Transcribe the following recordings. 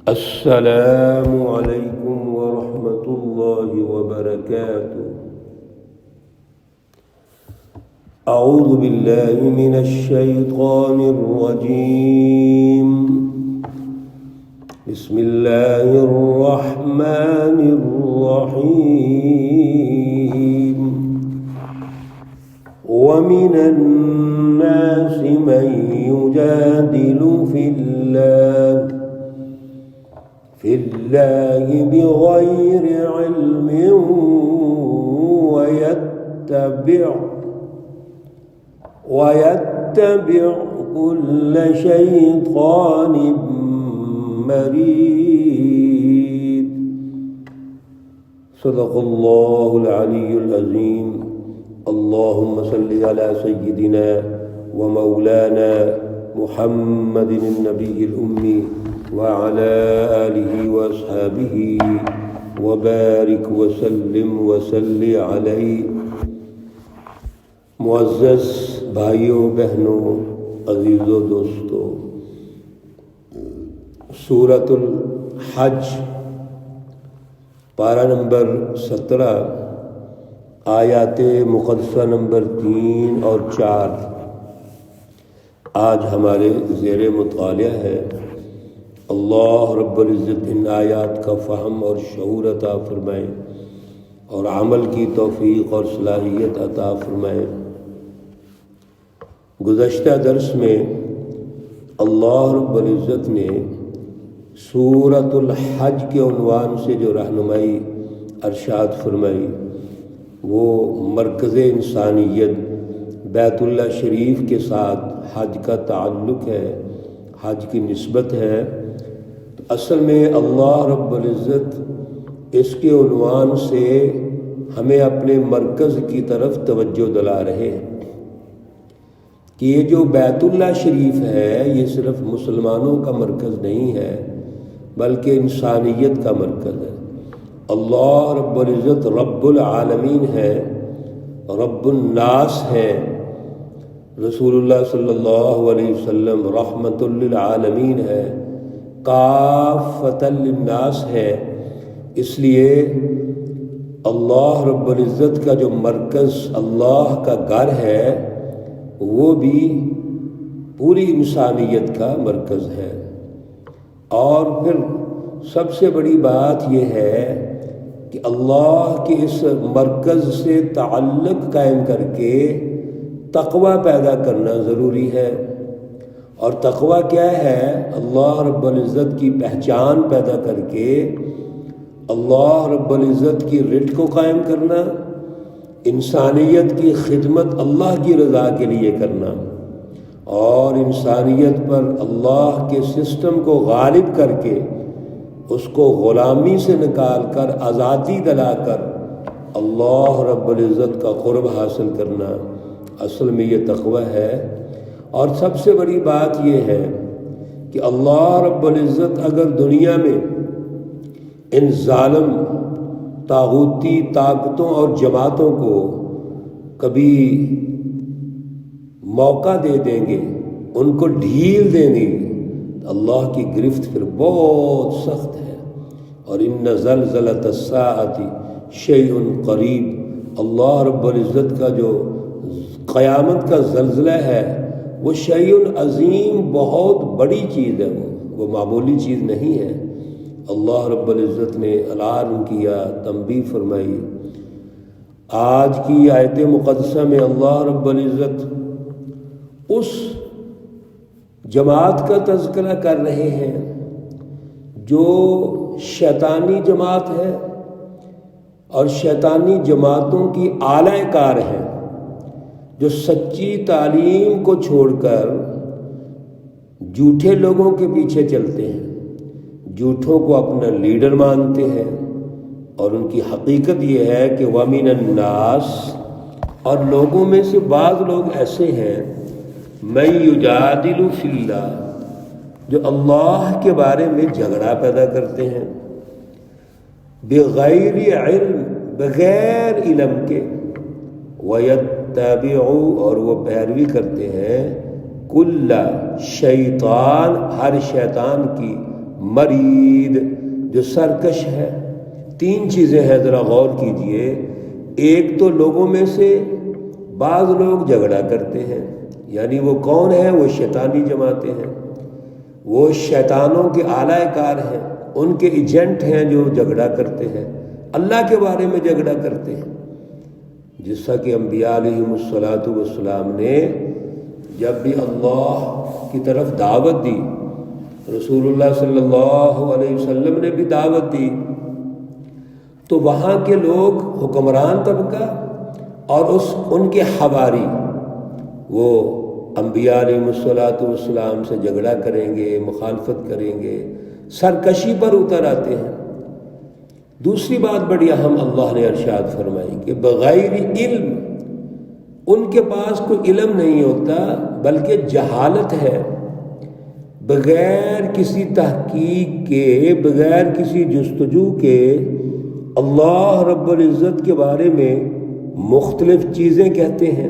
السلام علیکم ورحمۃ اللہ وبرکاتہ۔ اعوذ باللہ من الشیطان الرجیم، بسم اللہ الرحمن الرحیم۔ ومن الناس من يجادل في الله بغير علم ويتبع كل شيطان مريد۔ صدق الله العلي العظيم۔ اللهم صل على سيدنا ومولانا محمد النبي الأمي وعلى آله وأصحابه وبارك وسلم وصل عليه۔ معزز بھائیوں بہنوں، عزیزو دوستو، سورۃ الحج پارہ نمبر 17، آیات مقدسہ نمبر 3 اور 4 آج ہمارے زیر مطالعہ ہے۔ اللہ رب العزت ان آیات کا فہم اور شعور عطا فرمائے اور عمل کی توفیق اور صلاحیت عطا فرمائے۔ گزشتہ درس میں اللہ رب العزت نے سورۃ الحج کے عنوان سے جو رہنمائی ارشاد فرمائی، وہ مرکز انسانیت بیت اللہ شریف کے ساتھ حج کا تعلق ہے، حج کی نسبت ہے۔ اصل میں اللہ رب العزت اس کے عنوان سے ہمیں اپنے مرکز کی طرف توجہ دلا رہے ہیں کہ یہ جو بیت اللہ شریف ہے یہ صرف مسلمانوں کا مرکز نہیں ہے بلکہ انسانیت کا مرکز ہے۔ اللہ رب العزت رب العالمین ہے، رب الناس ہے۔ رسول اللہ صلی اللہ علیہ وسلم رحمت للعالمین ہے، کافۃ للناس ہے۔ اس لیے اللہ رب العزت کا جو مرکز اللہ کا گھر ہے وہ بھی پوری انسانیت کا مرکز ہے۔ اور پھر سب سے بڑی بات یہ ہے کہ اللہ کے اس مرکز سے تعلق قائم کر کے تقوی پیدا کرنا ضروری ہے۔ اور تقوی کیا ہے؟ اللہ رب العزت کی پہچان پیدا کر کے اللہ رب العزت کی رٹ کو قائم کرنا، انسانیت کی خدمت اللہ کی رضا کے لیے کرنا، اور انسانیت پر اللہ کے سسٹم کو غالب کر کے اس کو غلامی سے نکال کر آزادی دلا کر اللہ رب العزت کا قرب حاصل کرنا، اصل میں یہ تقوی ہے۔ اور سب سے بڑی بات یہ ہے کہ اللہ رب العزت اگر دنیا میں ان ظالم طاغوتی طاقتوں اور جماعتوں کو کبھی موقع دے دیں گے، ان کو ڈھیل دیں گے، تو اللہ کی گرفت پھر بہت سخت ہے۔ اور ان زلزلۃ الساعۃ شیء قریب، اللہ رب العزت کا جو قیامت کا زلزلہ ہے وہ شیء عظیم، بہت بڑی چیز ہے، وہ معمولی چیز نہیں ہے۔ اللہ رب العزت نے اعلان کیا، تنبیہ فرمائی۔ آج کی آیت مقدسہ میں اللہ رب العزت اس جماعت کا تذکرہ کر رہے ہیں جو شیطانی جماعت ہے اور شیطانی جماعتوں کی اعلی کار ہیں، جو سچی تعلیم کو چھوڑ کر جھوٹے لوگوں کے پیچھے چلتے ہیں، جھوٹوں کو اپنا لیڈر مانتے ہیں۔ اور ان کی حقیقت یہ ہے کہ وَمِنَ النَّاسِ، اور لوگوں میں سے بعض لوگ ایسے ہیں مَن يُجَادِلُ فِي اللَّهِ، جو اللہ کے بارے میں جھگڑا پیدا کرتے ہیں، بغیر علم، بغیر علم کے، وَيَتَّبِعُ، اور وہ پیروی کرتے ہیں، کل شیطان، ہر شیطان کی، مرید جو سرکش ہے۔ تین چیزیں ہیں، ذرا غور کیجئے۔ ایک تو لوگوں میں سے بعض لوگ جھگڑا کرتے ہیں، یعنی وہ کون ہیں؟ وہ شیطانی جماعتیں ہیں، وہ شیطانوں کے اعلی کار ہیں، ان کے ایجنٹ ہیں جو جھگڑا کرتے ہیں، اللہ کے بارے میں جھگڑا کرتے ہیں۔ جس طرح کہ انبیاء علیہم الصلاۃ والسلام نے جب بھی اللہ کی طرف دعوت دی، رسول اللہ صلی اللہ علیہ وسلم نے بھی دعوت دی، تو وہاں کے لوگ، حکمران طبقہ اور ان کے حواری، وہ انبیاء علیہ الصلاۃ والسلام سے جھگڑا کریں گے، مخالفت کریں گے، سرکشی پر اتر آتے ہیں۔ دوسری بات بڑی اہم اللہ نے ارشاد فرمائی کہ بغیر علم، ان کے پاس کوئی علم نہیں ہوتا بلکہ جہالت ہے، بغیر کسی تحقیق کے، بغیر کسی جستجو کے اللہ رب العزت کے بارے میں مختلف چیزیں کہتے ہیں۔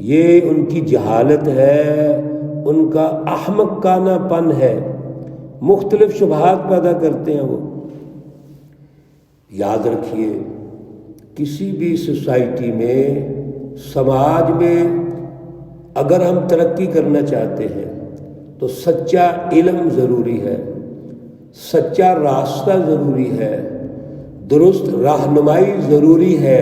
یہ ان کی جہالت ہے، ان کا احمقانہ پن ہے، مختلف شبہات پیدا کرتے ہیں وہ۔ یاد رکھیے، کسی بھی سوسائٹی میں، سماج میں اگر ہم ترقی کرنا چاہتے ہیں تو سچا علم ضروری ہے، سچا راستہ ضروری ہے، درست رہنمائی ضروری ہے۔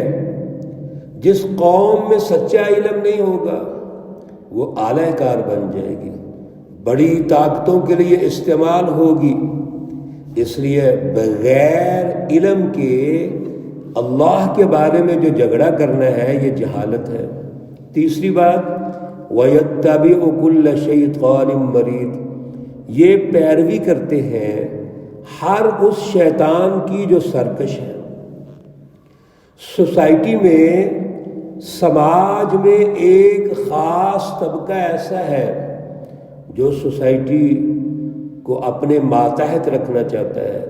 جس قوم میں سچا علم نہیں ہوگا وہ اعلی کار بن جائے گی، بڑی طاقتوں کے لیے استعمال ہوگی۔ اس لیے بغیر علم کے اللہ کے بارے میں جو جھگڑا کرنا ہے یہ جہالت ہے۔ تیسری بات، وَيَتَّبِعُ كُلَّ شَيْطَانٍ مَرِيدٍ، یہ پیروی کرتے ہیں ہر اس شیطان کی جو سرکش ہے۔ سوسائٹی میں، سماج میں ایک خاص طبقہ ایسا ہے جو سوسائٹی کو اپنے ماتحت رکھنا چاہتا ہے،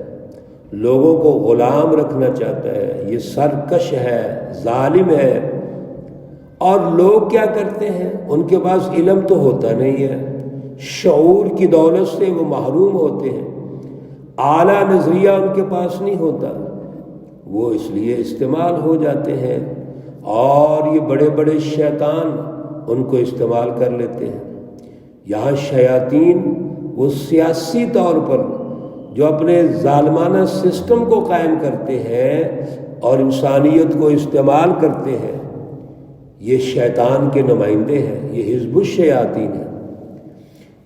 لوگوں کو غلام رکھنا چاہتا ہے، یہ سرکش ہے، ظالم ہے۔ اور لوگ کیا کرتے ہیں؟ ان کے پاس علم تو ہوتا نہیں ہے، شعور کی دولت سے وہ محروم ہوتے ہیں، اعلیٰ نظریہ ان کے پاس نہیں ہوتا، وہ اس لیے استعمال ہو جاتے ہیں، اور یہ بڑے بڑے شیطان ان کو استعمال کر لیتے ہیں۔ یہاں شیاطین وہ سیاسی طور پر جو اپنے ظالمانہ سسٹم کو قائم کرتے ہیں اور انسانیت کو استعمال کرتے ہیں، یہ شیطان کے نمائندے ہیں، یہ حزب الشیاطین ہیں۔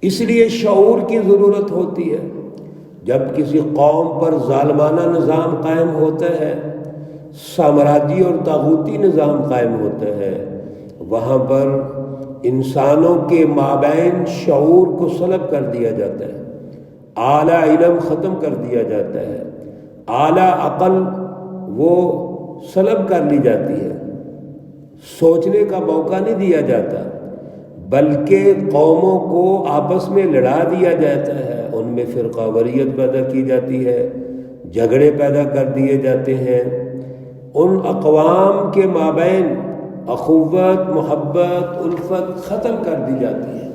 اس لیے شعور کی ضرورت ہوتی ہے۔ جب کسی قوم پر ظالمانہ نظام قائم ہوتا ہے، سامراجی اور طاغوتی نظام قائم ہوتا ہے، وہاں پر انسانوں کے مابین شعور کو سلب کر دیا جاتا ہے، اعلیٰ علم ختم کر دیا جاتا ہے، اعلیٰ عقل وہ سلب کر لی جاتی ہے، سوچنے کا موقع نہیں دیا جاتا، بلکہ قوموں کو آپس میں لڑا دیا جاتا ہے، ان میں فرقہ واریت پیدا کی جاتی ہے، جھگڑے پیدا کر دیے جاتے ہیں، ان اقوام کے مابین اخوت، محبت، الفت ختم کر دی جاتی ہے،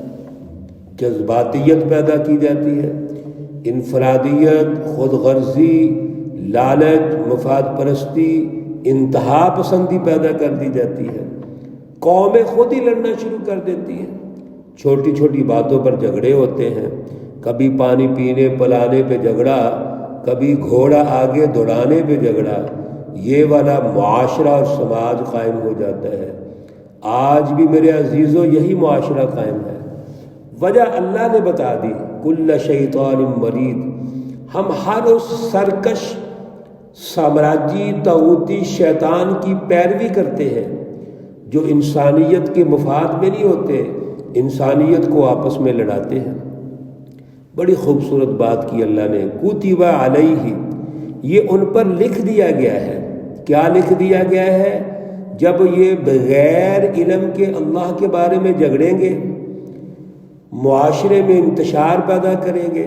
جذباتیت پیدا کی جاتی ہے، انفرادیت، خود غرضی، لالچ، مفاد پرستی، انتہا پسندی پیدا کر دی جاتی ہے، قومیں خود ہی لڑنا شروع کر دیتی ہیں، چھوٹی چھوٹی باتوں پر جھگڑے ہوتے ہیں، کبھی پانی پینے پلانے پہ جھگڑا، کبھی گھوڑا آگے دوڑانے پہ جھگڑا، یہ والا معاشرہ اور سماج قائم ہو جاتا ہے۔ آج بھی میرے عزیزوں یہی معاشرہ قائم ہے۔ وجہ اللہ نے بتا دی، کل شیطان مرید، ہم ہر اس سرکش سامراجی طاغوتی شیطان کی پیروی کرتے ہیں جو انسانیت کے مفاد میں نہیں ہوتے، انسانیت کو آپس میں لڑاتے ہیں۔ بڑی خوبصورت بات کی اللہ نے، کتب علیہ، یہ ان پر لکھ دیا گیا ہے۔ کیا لکھ دیا گیا ہے؟ جب یہ بغیر علم کے اللہ کے بارے میں جھگڑیں گے، معاشرے میں انتشار پیدا کریں گے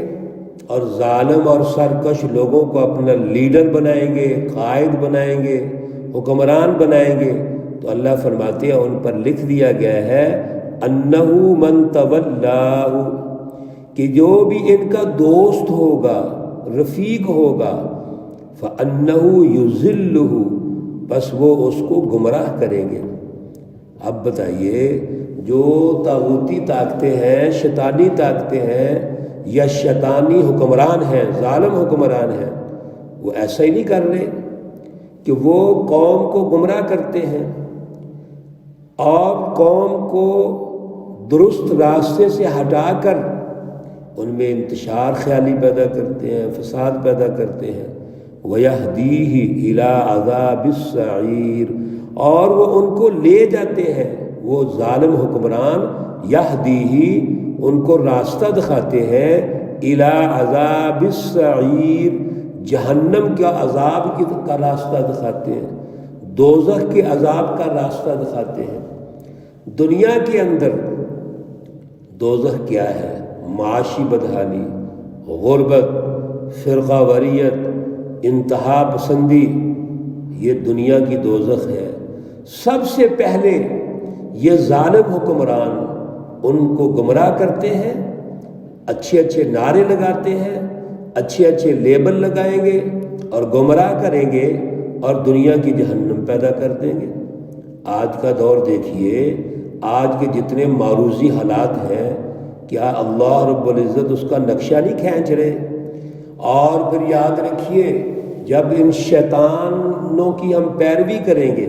اور ظالم اور سرکش لوگوں کو اپنا لیڈر بنائیں گے، قائد بنائیں گے، حکمران بنائیں گے، تو اللہ فرماتے ہیں ان پر لکھ دیا گیا ہے انہ من تولاہ، کہ جو بھی ان کا دوست ہوگا، رفیق ہوگا، فَأَنَّهُ يُذِلُّهُ، بس وہ اس کو گمراہ کریں گے۔ اب بتائیے، جو طاغوتی طاقتیں ہیں، شیطانی طاقتیں ہیں، یا شیطانی حکمران ہیں، ظالم حکمران ہیں، وہ ایسا ہی نہیں کر رہے کہ وہ قوم کو گمراہ کرتے ہیں اور قوم کو درست راستے سے ہٹا کر ان میں انتشار خیالی پیدا کرتے ہیں، فساد پیدا کرتے ہیں۔ وَيَهْدِيهِ إِلَىٰ عَذَابِ السَّعِيرِ، اور وہ ان کو لے جاتے ہیں، وہ ظالم حکمران یہدیہ ان کو راستہ دکھاتے ہیں، إِلَىٰ عَذَابِ السَّعِيرِ جہنم کا عذاب کا راستہ دکھاتے ہیں، دوزخ کے عذاب کا راستہ دکھاتے ہیں۔ دنیا کے اندر دوزخ کیا ہے؟ معاشی بدحالی، غربت، فرقہ واریت، انتہا پسندی، یہ دنیا کی دوزخ ہے۔ سب سے پہلے یہ ظالم حکمران ان کو گمراہ کرتے ہیں، اچھے اچھے نعرے لگاتے ہیں، اچھے اچھے لیبل لگائیں گے اور گمراہ کریں گے اور دنیا کی جہنم پیدا کر دیں گے۔ آج کا دور دیکھیے، آج کے جتنے معروضی حالات ہیں، کیا اللہ رب العزت اس کا نقشہ نہیں کھینچ رہے؟ اور پھر یاد رکھیے، جب ان شیطانوں کی ہم پیروی کریں گے،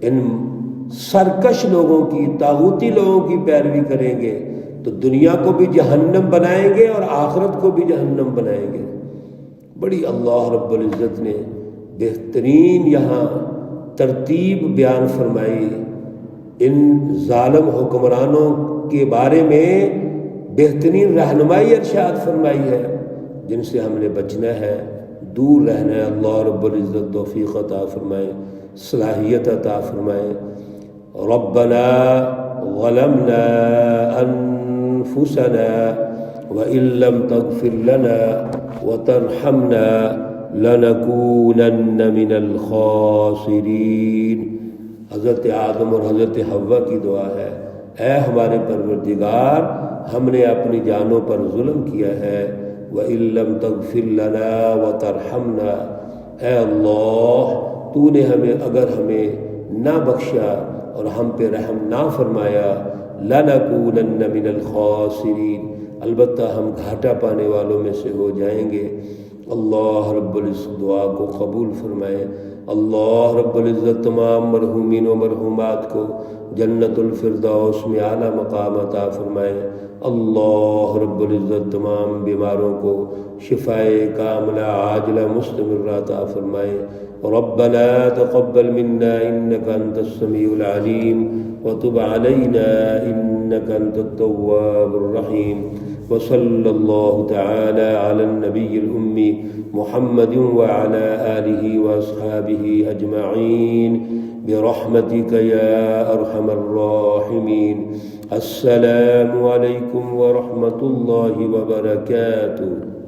ان سرکش لوگوں کی، طاغوتی لوگوں کی پیروی کریں گے، تو دنیا کو بھی جہنم بنائیں گے اور آخرت کو بھی جہنم بنائیں گے۔ بڑی اللہ رب العزت نے بہترین یہاں ترتیب بیان فرمائی، ان ظالم حکمرانوں کے بارے میں بہترین رہنمائی ارشاد فرمائی ہے، جن سے ہم نے بچنا ہے، دور رہنا ہے۔ اللہ رب العزت توفیق عطا فرمائے، صلاحیت عطا فرمائے۔ ربنا ظلمنا انفسنا وان لم تغفر لنا وترحمنا لنکونن من الخاسرین۔ حضرت آدم اور حضرت حوا کی دعا ہے، اے ہمارے پروردگار، ہم نے اپنی جانوں پر ظلم کیا ہے، وَإِن لَّمْ تَغْفِرْ لَنَا وَتَرْحَمْنَا، اے اللہ تو نے اگر ہمیں نہ بخشا اور ہم پہ رحم نہ فرمایا، لَنَكُونَنَّ مِنَ الْخَاسِرِينَ، البتہ ہم گھاٹا پانے والوں میں سے ہو جائیں گے۔ اللہ رب العزت دعا کو قبول فرمائے۔ اللہ رب العزت تمام مرحومین و مرحومات کو جنت الفردوس میں اعلیٰ مقام عطا فرمائے۔ اللہ رب العزت تمام بیماروں کو شفائے کاملہ عاجلہ مستمرہ عطا فرمائے۔ ربنا تقبل منا انك انت السميع العليم وتب علينا انك انت التواب الرحيم، وصلى الله تعالى على النبي الأمي محمد وعلى آله وأصحابه أجمعين برحمتك يا أرحم الراحمين۔ السلام عليكم ورحمة الله وبركاته۔